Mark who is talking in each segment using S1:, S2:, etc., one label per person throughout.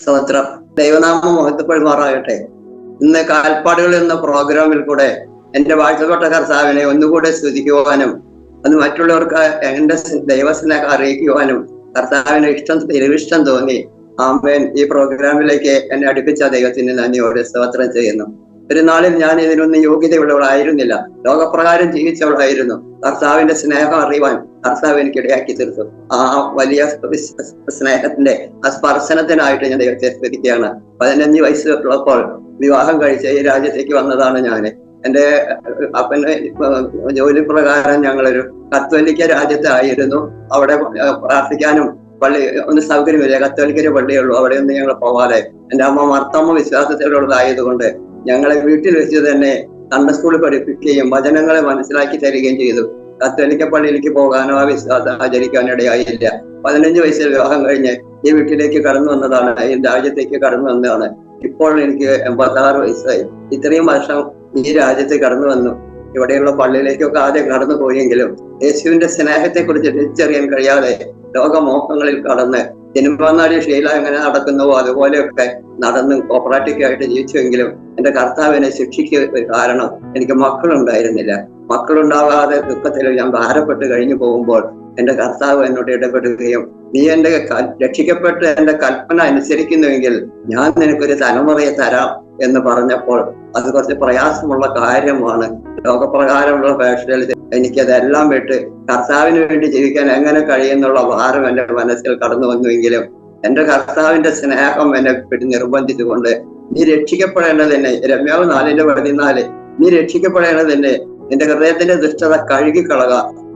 S1: സ്തോത്രം. ദൈവനാമം മഹത്വപ്പെടുമാറാകട്ടെ. ഇന്ന് കാൽപ്പാടുകൾ എന്ന പ്രോഗ്രാമിൽ കൂടെ എന്റെ വാഴ്ത്തപ്പെട്ട കർത്താവിനെ ഒന്നുകൂടെ സ്തുതിക്കുവാനും അത് മറ്റുള്ളവർക്ക് എന്റെ ദൈവസ്നേഹം അറിയിക്കുവാനും കർത്താവിന് ഇഷ്ടം തോന്നി ആമേൻ ഈ പ്രോഗ്രാമിലേക്ക് എന്നെ അടുപ്പിച്ച ദൈവത്തിന് നന്ദിയോടെ സ്തോത്രം ചെയ്യുന്നു. ഒരു നാളിൽ ഞാൻ ഇതിനൊന്നും യോഗ്യതയുള്ളവളായിരുന്നില്ല, ലോകപ്രകാരം ജീവിച്ചവളായിരുന്നു. കർത്താവിന്റെ സ്നേഹം അറിയുവാൻ കർത്താവ് എനിക്ക് ഇടയാക്കി തീർത്തു. ആ വലിയ സ്നേഹത്തിന്റെ ആ സ്പർശനത്തിനായിട്ട് ഞാൻ ദൈവത്തെ സ്തുതിക്കുകയാണ്. 15 വയസ്സുള്ളപ്പോൾ വിവാഹം കഴിച്ച് ഈ രാജ്യത്തേക്ക് വന്നതാണ് ഞാൻ. എന്റെ അപ്പന് ജോലി പ്രകാരം ഞങ്ങളൊരു കത്തോലിക്ക രാജ്യത്തായിരുന്നു. അവിടെ പ്രാർത്ഥിക്കാനും പള്ളി ഒന്ന് സൗകര്യമില്ല, കത്തോലിക്കര് പള്ളിയുള്ളൂ, അവിടെ ഒന്നും ഞങ്ങൾ പോവാതെ. എന്റെ അമ്മ മർത്തമ്മ വിശ്വാസത്തിലുള്ളതായതുകൊണ്ട് ഞങ്ങളെ വീട്ടിൽ വെച്ച് തന്നെ സൺഡേ സ്കൂളിൽ പഠിപ്പിക്കുകയും വചനങ്ങളെ മനസ്സിലാക്കി തരികയും ചെയ്തു. കത്തോലിക്ക പള്ളിയിലേക്ക് പോകാനോ ആ വിശ്വാസം ആചരിക്കാനോ ഇടയായില്ല. 15 വയസ്സിൽ വിവാഹം കഴിഞ്ഞ് ഈ വീട്ടിലേക്ക് കടന്നു വന്നതാണ്, ഈ രാജ്യത്തേക്ക് കടന്നു വന്നതാണ്. ഇപ്പോൾ എനിക്ക് 86 വയസ്സായി. ഇത്രയും വർഷം ഈ രാജ്യത്ത് കടന്നു വന്നു. ഇവിടെയുള്ള പള്ളിയിലേക്കൊക്കെ ആദ്യം കടന്നു പോയെങ്കിലും യേശുവിന്റെ സ്നേഹത്തെ കുറിച്ച് തിരിച്ചറിയാൻ കഴിയാതെ ലോകമോഹങ്ങളിൽ കടന്ന് ജന്മനാടി ശീല എങ്ങനെ നടക്കുന്നുവോ അതുപോലെയൊക്കെ നടന്ന് കോപ്പറേറ്റീവായിട്ട് ജീവിച്ചുവെങ്കിലും എന്റെ കർത്താവിനെ ശിക്ഷിക്കുക കാരണം എനിക്ക് മക്കളുണ്ടായിരുന്നില്ല. മക്കളുണ്ടാവാതെ ദുഃഖത്തിൽ ഞാൻ ഭാരപ്പെട്ട് കഴിഞ്ഞു പോകുമ്പോൾ എന്റെ കർത്താവ് എന്നോട് ഇടപെടുകയും നീ എന്റെ രക്ഷിക്കപ്പെട്ട് എന്റെ കൽപ്പന അനുസരിക്കുന്നുവെങ്കിൽ ഞാൻ നിനക്കൊരു തലമുറയെ തരാം എന്ന് പറഞ്ഞപ്പോൾ അത് കുറച്ച് പ്രയാസമുള്ള കാര്യമാണ്. ലോകപ്രകാരമുള്ള ഫാഷനിൽ എനിക്കതെല്ലാം വിട്ട് കർത്താവിന് വേണ്ടി ജീവിക്കാൻ എങ്ങനെ കഴിയുന്നുള്ള ഭാരം എന്റെ മനസ്സിൽ കടന്നു വന്നുവെങ്കിലും എന്റെ കർത്താവിന്റെ സ്നേഹം എന്നെ നിർബന്ധിച്ചുകൊണ്ട് നീ രക്ഷിക്കപ്പെടേണ്ടതന്നെ, രമ്യാവ് 4:14, നീ രക്ഷിക്കപ്പെടേണ്ടതന്നെ, നിന്റെ ഹൃദയത്തിന്റെ ദുഷ്ടത കഴുകിക്കളക,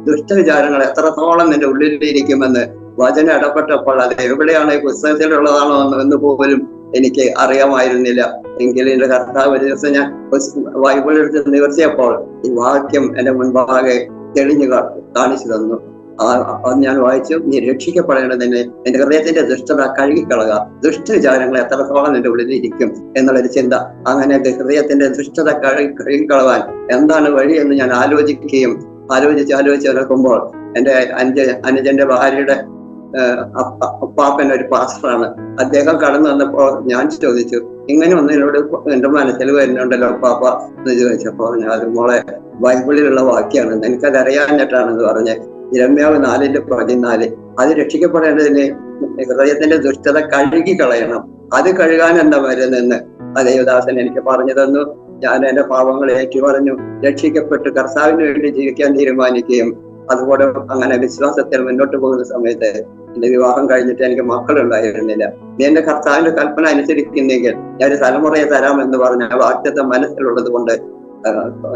S1: ദുഷ്ടവിചാരങ്ങൾ എത്രത്തോളം നിന്റെ ഉള്ളിലിരിക്കുമെന്ന് വചനം ഇടപെട്ടപ്പോൾ അത് എവിടെയാണ് ഈ പുസ്തകത്തിലുള്ളതാണോ എന്ന് പോലും എനിക്ക് അറിയാമായിരുന്നില്ല. എങ്കിലും എന്റെ കർത്താവ് ഒരു ദിവസം ഞാൻ ബൈബിൾ എടുത്ത് നിവർത്തിയപ്പോൾ ഈ വാക്യം എന്റെ മുൻപാകെ തെളിഞ്ഞു കാണിച്ചു തന്നു. ഞാൻ വായിച്ചു, നീ രക്ഷിക്കപ്പെടേണ്ടതിന് നിന്റെ ഹൃദയത്തിന്റെ ദുഷ്ടത കഴുകിക്കളക, ദുഷ്ടവിചാരങ്ങൾ എത്രത്തോളം നിന്റെ ഉള്ളിലിരിക്കും എന്നുള്ളൊരു ചിന്ത. അങ്ങനെ ഹൃദയത്തിന്റെ ദുഷ്ടത കഴുകിക്കളവാൻ എന്താണ് വഴി എന്ന് ഞാൻ ആലോചിച്ച് നടക്കുമ്പോൾ എന്റെ അനുജന്റെ ഭാര്യയുടെ അപ്പാപ്പൻ ഒരു പാസ്റ്ററാണ്. അദ്ദേഹം കടന്നു വന്നപ്പോൾ ഞാൻ ചോദിച്ചു, ഇങ്ങനെ ഒന്നും എന്നോട് എന്റെ മനസ്സിൽ വരുന്നുണ്ടല്ലോ അപ്പാപ്പ എന്ന് ചോദിച്ചപ്പോ അത് മോളെ ബൈബിളിലുള്ള വാക്യാണ്, എനിക്കത് അറിയാഞ്ഞിട്ടാണെന്ന് പറഞ്ഞ് ഇരമ്യാവ് 4:14, അത് രക്ഷിക്കപ്പെടേണ്ടതിന് ഹൃദയത്തിന്റെ ദുഷ്ടത കഴുകി കളയണം, അത് കഴുകാൻ എന്താ മരുന്നെന്ന് ദേവദാസൻ എനിക്ക് പറഞ്ഞു തന്നു. ഞാൻ എന്റെ പാപങ്ങൾ ഏറ്റു പറഞ്ഞു രക്ഷിക്കപ്പെട്ട് കർത്താവിന് വേണ്ടി ജീവിക്കാൻ തീരുമാനിക്കുകയും അതുപോലെ അങ്ങനെ വിശ്വാസത്തിൽ മുന്നോട്ട് പോകുന്ന സമയത്ത് എന്റെ വിവാഹം കഴിഞ്ഞിട്ട് എനിക്ക് മക്കളുണ്ടായിരുന്നില്ല. നീ എന്റെ കർത്താവിന്റെ കൽപ്പന അനുസരിക്കുന്നെങ്കിൽ ഞാൻ ഒരു തലമുറയെ തരാമെന്ന് പറഞ്ഞ വാക്യത്തെ മനസ്സിലുള്ളത് കൊണ്ട്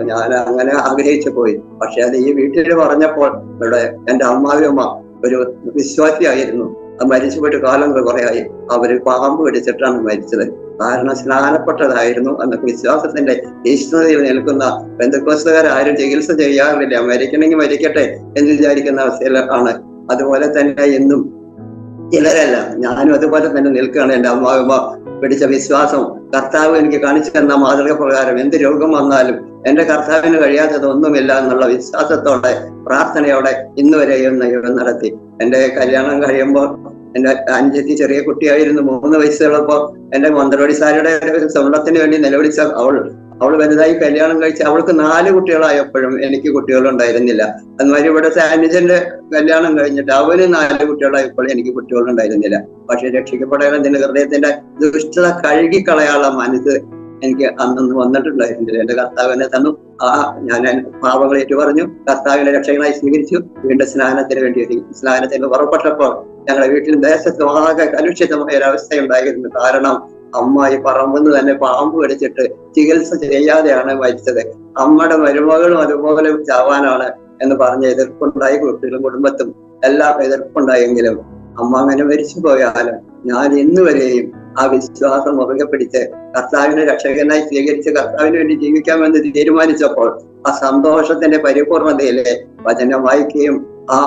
S1: ഞാൻ അങ്ങനെ ആഗ്രഹിച്ചു പോയി. പക്ഷെ അത് ഈ വീട്ടിൽ പറഞ്ഞപ്പോൾ ഇവിടെ എന്റെ അമ്മാവിയമ്മ ഒരു വിശ്വാസിയായിരുന്നു. മരിച്ചുപോയിട്ട് കാലം കുറേയായി. അവര് പാമ്പ് കടിച്ചിട്ടാണ് മരിച്ചത്. കാരണം സ്നാനപ്പെട്ടതായിരുന്നു. അന്ന് വിശ്വാസത്തിന്റെ തീഷ്ണതയിൽ നിൽക്കുന്ന പെന്തക്കോസ്തുകാരും ചികിത്സ ചെയ്യാറില്ല. മരിക്കണമെങ്കിൽ മരിക്കട്ടെ എന്ന് വിചാരിക്കുന്ന അവസ്ഥയിലാണ്. അതുപോലെ തന്നെ എന്നും ചിലരല്ല, ഞാനും അതുപോലെ തന്നെ നിൽക്കുകയാണ്. എന്റെ അമ്മാവമ്മ പിടിച്ച വിശ്വാസം, കർത്താവ് എനിക്ക് കാണിച്ചു തന്ന മാതൃക പ്രകാരം എന്ത് രോഗം വന്നാലും എന്റെ കർത്താവിന് കഴിയാത്തതൊന്നുമില്ല എന്നുള്ള വിശ്വാസത്തോടെ പ്രാർത്ഥനയോടെ ഇന്നുവരെയും നടത്തി. എന്റെ കല്യാണം കഴിയുമ്പോൾ എന്റെ അനുജത്തി ചെറിയ കുട്ടിയായിരുന്നു. 3 വയസ്സുള്ളപ്പോ എന്റെ മന്ത്രവാടി സാരിയുടെ സ്വർണത്തിന് വേണ്ടി നിലവിളിച്ച അവൾ വലുതായി കല്യാണം കഴിച്ച് അവൾക്ക് 4 കുട്ടികളായപ്പോഴും എനിക്ക് കുട്ടികളുണ്ടായിരുന്നില്ല. അതുമാതിരി ഇവിടെ അനുജന്റെ കല്യാണം കഴിഞ്ഞിട്ട് അവന് 4 കുട്ടികളായപ്പോൾ എനിക്ക് കുട്ടികളുണ്ടായിരുന്നില്ല. പക്ഷെ രക്ഷിക്കപ്പെടാൻ ഹൃദയത്തിന്റെ ദുഷ്ടത കഴുകിക്കളയാനുള്ള മനസ്സ് എനിക്ക് അന്നൊന്നും വന്നിട്ടുണ്ടായിരുന്നില്ല. എന്റെ കർത്താവിനെ തന്നു. ഞാൻ പാപങ്ങൾ ഏറ്റു പറഞ്ഞു, കർത്താവിനെ രക്ഷകനായി സ്വീകരിച്ചു. വീണ്ടും സ്നാനത്തിന് പുറപ്പെട്ടപ്പോൾ ഞങ്ങളുടെ വീട്ടിൽ ദേശത്ത് ആകെ കലുഷിതമായ ഒരവസ്ഥയുണ്ടായിരുന്നു. കാരണം അമ്മ ഈ പറമ്പെന്ന് തന്നെ പാമ്പ് കടിച്ചിട്ട് ചികിത്സ ചെയ്യാതെയാണ് മരിച്ചത്. അമ്മയുടെ മരുമകളും അതുപോലെ ചാവാനാണ് എന്ന് പറഞ്ഞ എതിർപ്പുണ്ടായി. കുട്ടികളും കുടുംബത്തും എല്ലാം എതിർപ്പുണ്ടായെങ്കിലും അമ്മ അങ്ങനെ മരിച്ചു പോയാലും ഞാൻ ഇന്നുവരെയും ആ വിശ്വാസം മുറുകെ പിടിച്ച് കർത്താവിനെ രക്ഷകനായി സ്വീകരിച്ച് കർത്താവിന് വേണ്ടി ജീവിക്കാമെന്ന് തീരുമാനിച്ചപ്പോൾ ആ സന്തോഷത്തിന്റെ പരിപൂർണതയിലെ വചനം വായിക്കുകയും ആ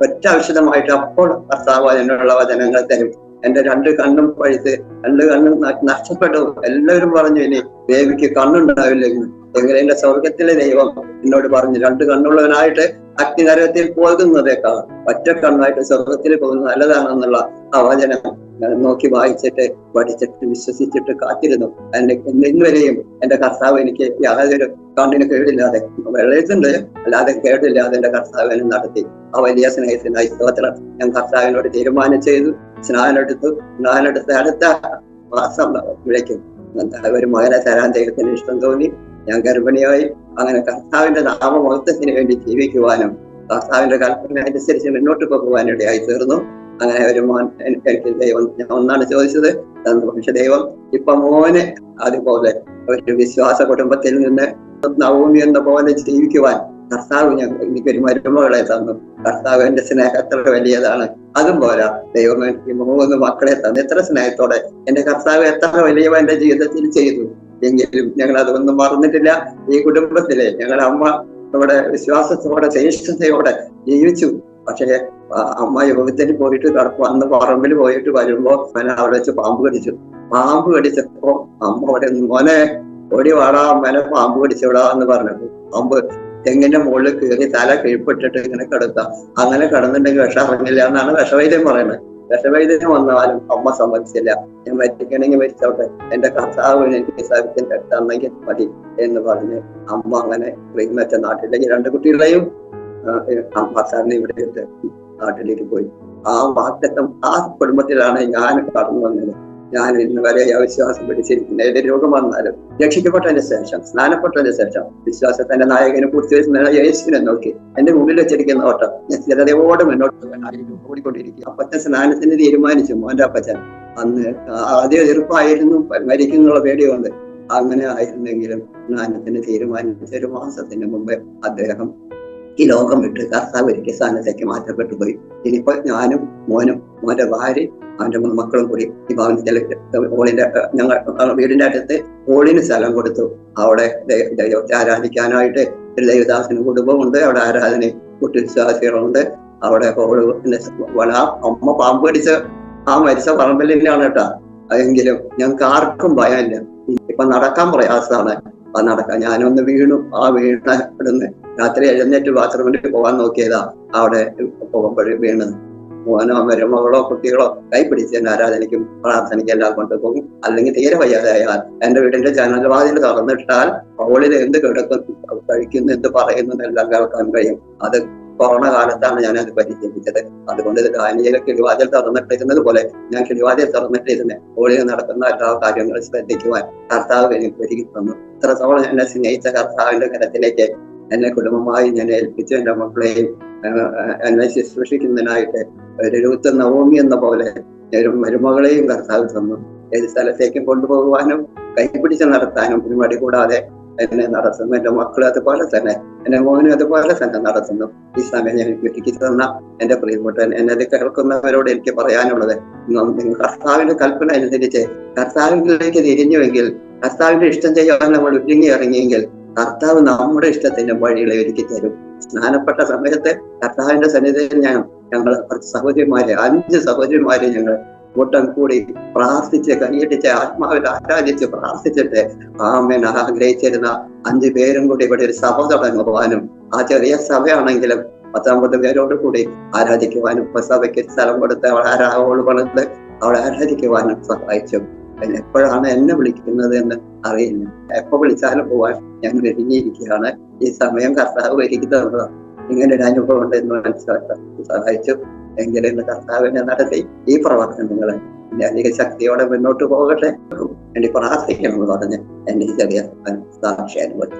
S1: ഒറ്റ ആവശ്യമായിട്ട് അപ്പോൾ കർത്താവ് അതിനുള്ള വചനങ്ങൾ തരും. എന്റെ 2 കണ്ണും പഴുത്ത് 2 കണ്ണും നഷ്ടപ്പെട്ടു. എല്ലാവരും പറഞ്ഞു ഇനി ദേവിക്ക് കണ്ണുണ്ടാവില്ലെന്ന്. എങ്ങനെ എന്റെ സ്വർഗത്തിലെ ദൈവം എന്നോട് പറഞ്ഞു, 2 കണ്ണുള്ളവനായിട്ട് അഗ്നിനരകത്തിൽ പോകുന്നതേക്കാൾ ഒറ്റ കണ്ണായിട്ട് സ്വർഗത്തിൽ പോകുന്നത് നല്ലതാണെന്നുള്ള ആ വചനം നോക്കി വായിച്ചിട്ട് പഠിച്ചിട്ട് വിശ്വസിച്ചിട്ട് കാത്തിരുന്നു. ഇന്നുവരെയും എന്റെ കർത്താവ് എനിക്ക് യാതൊരു കണ്ണിന് കേടില്ലാതെ, വെള്ളയത്തുണ്ട് അല്ലാതെ കേടില്ലാതെ എന്റെ കർത്താവിനെ നടത്തി. ആ വലിയ സ്നേഹത്തിനായി സ്തോത്രം. ഞാൻ കർത്താവിനോട് തീരുമാനം ചെയ്തു, സ്നാനെടുത്ത് അടുത്ത മാസം വിളിക്കും ഒരു മകനെ തരാൻ ദൈവത്തിന് ഇഷ്ടം തോന്നി. ഞാൻ ഗർഭിണിയായി. അങ്ങനെ കർത്താവിന്റെ നാമമഹത്വത്തിന് വേണ്ടി ജീവിക്കുവാനും കർത്താവിന്റെ കൽപ്പന അനുസരിച്ച് മുന്നോട്ട് പോകുവാനിടയായി തീർന്നു. അങ്ങനെ ഒരു മോൻ എനിക്ക് ദൈവം, ഞാൻ ഒന്നാണ് ചോദിച്ചത് തന്നു. പക്ഷെ ദൈവം ഇപ്പൊ മോന് അതുപോലെ ഒരു വിശ്വാസ കുടുംബത്തിൽ നിന്ന് നവമി എന്ന പോലെ ജീവിക്കുവാൻ കർത്താവ് എനിക്കൊരു മരുമകളെ തന്നു. കർത്താവ് എന്റെ സ്നേഹം എത്ര വലിയതാണ്. അതും പോരാ, ദൈവം എനിക്ക് 3 മക്കളെ തന്നു. എത്ര സ്നേഹത്തോടെ എന്റെ കർത്താവ് എത്ര വലിയവ എന്റെ ജീവിതത്തിൽ ചെയ്തു. എങ്കിലും ഞങ്ങൾ അതൊന്നും മറന്നിട്ടില്ല. ഈ കുടുംബത്തിലെ ഞങ്ങളുടെ അമ്മ നമ്മുടെ വിശ്വാസത്തോടെ ശ്രേഷ്ഠതയോടെ ജീവിച്ചു. പക്ഷേ അമ്മ യോഗത്തിന് പോയിട്ട് കിടക്കും. അന്ന് പറമ്പിൽ പോയിട്ട് വരുമ്പോ അവിടെ വെച്ച് പാമ്പ് കടിച്ചപ്പോ അമ്മ അവിടെ മോനെ ഓടി വാടാ, അമ്മനെ പാമ്പ് കടിച്ചോടാ എന്ന് പറഞ്ഞപ്പോ പാമ്പ് തെങ്ങിന്റെ മുകളിൽ കയറി തല കീഴ്പ്പെട്ടിട്ട് ഇങ്ങനെ കിടക്കാം. അങ്ങനെ കിടന്നിട്ടുണ്ടെങ്കിൽ വിഷം ഇറങ്ങില്ല എന്നാണ് വിഷവൈദ്യം പറയുന്നത്. വിഷവൈദ്യം വന്നാലും അമ്മ സമ്മതിച്ചില്ല. ഞാൻ മരിക്കണമെങ്കിൽ മരിച്ചോട്ടെ, എന്റെ കർത്താവിന് എനിക്ക് സഹിത്തിന്റെ തന്നെങ്കിൽ മതി എന്ന് പറഞ്ഞ് അമ്മ അങ്ങനെ മറ്റേ നാട്ടിലേക്ക് 2 കുട്ടികളെയും ഭർത്താവിനെ ഇവിടെ നാട്ടിലേക്ക് പോയി. ആ വാഗ്ദത്തം ആ കുടുംബത്തിലാണ് ഞാൻ കടന്നു വന്നത്. ഞാൻ ഇന്ന് വരെ അവിശ്വാസം പിടിച്ചിരിക്കുന്ന ഏത് രോഗം വന്നാലും രക്ഷിക്കപ്പെട്ടതിന് ശേഷം, സ്നാനപ്പെട്ടതിന് ശേഷം വിശ്വാസത്തിന്റെ നായകനെ പൂർത്തിവെച്ച യേശുവിനെ നോക്കി എന്റെ മുമ്പിൽ വെച്ചിരിക്കുന്ന ഓട്ടം ഞാൻ സ്ഥിരതയോടെ മുന്നോട്ട് ഓടിക്കൊണ്ടിരിക്കും. അപ്പത്തെ സ്നാനത്തിന് തീരുമാനിച്ചു മോന്റെ അപ്പച്ചൻ. അന്ന് ആദ്യം എതിർപ്പായിരുന്നു, മരിക്കുന്നുള്ള പേടിയുണ്ട്. അങ്ങനെ ആയിരുന്നെങ്കിലും സ്നാനത്തിന് തീരുമാനിച്ച 1 മാസത്തിന് മുമ്പ് അദ്ദേഹം ഈ ലോകം വിട്ട് കർത്താവ് ഒരിക്കൽ സ്ഥാനത്തേക്ക് മാറ്റപ്പെട്ടു പോയി. ഇനിയിപ്പോ ഞാനും മോന്റെ ഭാര്യ അവന്റെ 3 മക്കളും കൂടി ഈ ഭവനത്തിൽ ഞങ്ങൾ വീടിന്റെ അടുത്ത് ഓളിന് സ്ഥലം കൊടുത്തു. അവിടെ ദൈവത്തെ ആരാധിക്കാനായിട്ട് ഒരു ദൈവദാസനും കുടുംബമുണ്ട്. അവിടെ ആരാധന കുട്ടിവിശ്വാസികളുണ്ട്. അവിടെ അമ്മ പാമ്പ് കടിച്ച ആ മരിച്ച പറമ്പലിലാണ് കേട്ടാ. എങ്കിലും ഞങ്ങൾക്ക് ആർക്കും ഭയമില്ല. ഇപ്പൊ നടക്കാൻ പ്രയാസമാണ്. നടക്കാൻ ഞാനൊന്ന് വീണു. ആ ഇവിടുന്ന് രാത്രി എഴുന്നേറ്റ് ബാത്റൂമിൽ പോകാൻ നോക്കിയതാ. അവിടെ പോകുമ്പോഴേ വീണത്. മോനോ മരുമകളോ കുട്ടികളോ കൈപിടിച്ച് എന്നെ ആരാധനയ്ക്കും പ്രാർത്ഥനയ്ക്കും എല്ലാം കൊണ്ടുപോകും. അല്ലെങ്കിൽ തീരെ വയ്യാതായാൽ എന്റെ വീടിന്റെ ജനൽവാതിൽ തുറന്നിട്ടാൽ ഹോളിൽ എന്ത് കിടക്കുന്നു, കഴിക്കുന്നു, എന്ത് പറയുന്നു എല്ലാം കേൾക്കാൻ കഴിയും. അത് കൊറോണ കാലത്താണ് ഞാനത് പരിശീലിച്ചത്. അതുകൊണ്ട് ദാനിയേൽ കിളിവാതിൽ തുറന്നിട്ടിരുന്നത് പോലെ ഞാൻ കിളിവാതിൽ തുറന്നിട്ടിരുന്നേ ഹോളിൽ നടക്കുന്ന എല്ലാ കാര്യങ്ങളും ശ്രദ്ധിക്കുവാൻ കർത്താവ് എനിക്ക് ഒരുക്കി തന്നു. ഇത്രത്തോളം എന്നെ സ്നേഹിച്ച കർത്താവിന്റെ കരത്തിലേക്ക് എന്നെ കുടുംബമായി ഞാൻ ഏൽപ്പിച്ചു. എന്റെ മക്കളെയും എന്നെ ശുശ്രൂഷിക്കുന്നതിനായിട്ട് ഒരു നവമി എന്ന പോലെ മരുമകളെയും കർത്താവ് തന്നു. ഏത് സ്ഥലത്തേക്കും കൊണ്ടുപോകുവാനും കൈപിടിച്ച് നടത്താനും ഒരു മടി കൂടാതെ എന്നെ നടത്തുന്നു. എന്റെ മക്കളും അതുപോലെ തന്നെ, എന്റെ മോനും അതുപോലെ തന്നെ നടത്തുന്നു. ഈ സമയം ഞാൻ ഒരുക്കി തന്ന എന്റെ പ്രിയപ്പെട്ടൻ, എന്നത് കേൾക്കുന്നവരോട് എനിക്ക് പറയാനുള്ളത്, കർത്താവിന്റെ കൽപ്പന അനുസരിച്ച് കർത്താവിലേക്ക് തിരിഞ്ഞുവെങ്കിൽ, കർത്താവിന്റെ ഇഷ്ടം ചെയ്യാൻ നമ്മൾ ഒരുങ്ങി ഇറങ്ങിയെങ്കിൽ കർത്താവ് നമ്മുടെ ഇഷ്ടത്തിന്റെ വഴികളെ ഒരുക്കി തരും. സ്നാനപ്പെട്ട സമയത്ത് കർത്താവിന്റെ സന്നിധിയിൽ ഞങ്ങൾ സഹോദരിമാരെ 5 സഹോദരിമാരെ ഞങ്ങൾ കൂട്ടം കൂടി പ്രാർത്ഥിച്ച് കൈയടിച്ച് ആത്മാവിൽ ആരാധിച്ച് പ്രാർത്ഥിച്ചിട്ട് ആമേൻ ആഗ്രഹിച്ചിരുന്ന 5 പേരും കൂടി ഇവിടെ ഒരു സഭ തുടങ്ങുവാനും, ആ ചെറിയ സഭയാണെങ്കിലും 19 പേരോട് കൂടി ആരാധിക്കുവാനും, ഇപ്പൊ സഭയ്ക്ക് സ്ഥലം കൊടുത്ത് അവൾ പണിത് അവളെ ആരാധിക്കുവാനും സഹായിച്ചു. എപ്പോഴാണ് എന്നെ വിളിക്കുന്നത് എന്ന് അറിയില്ല. എപ്പോ വിളിച്ചാലും പോവാൻ ഞാൻ ഒരുങ്ങിയിരിക്കുകയാണ്. ഈ സമയം കർത്താവ് ഒരുക്കി തന്നതാണ്. ഇങ്ങനെ ഒരു അനുഭവം ഉണ്ടെന്ന് മനസ്സിലാക്കാൻ സഹായിച്ചു. എങ്കിലും കർത്താവിനെ നടത്തി ഈ പ്രവർത്തനങ്ങളെ അധിക ശക്തിയോടെ മുന്നോട്ട് പോകട്ടെ വേണ്ടി പ്രാർത്ഥിക്കണമെന്ന് പറഞ്ഞ് എന്റെ ചെറിയ സാക്ഷി അനുഭവം.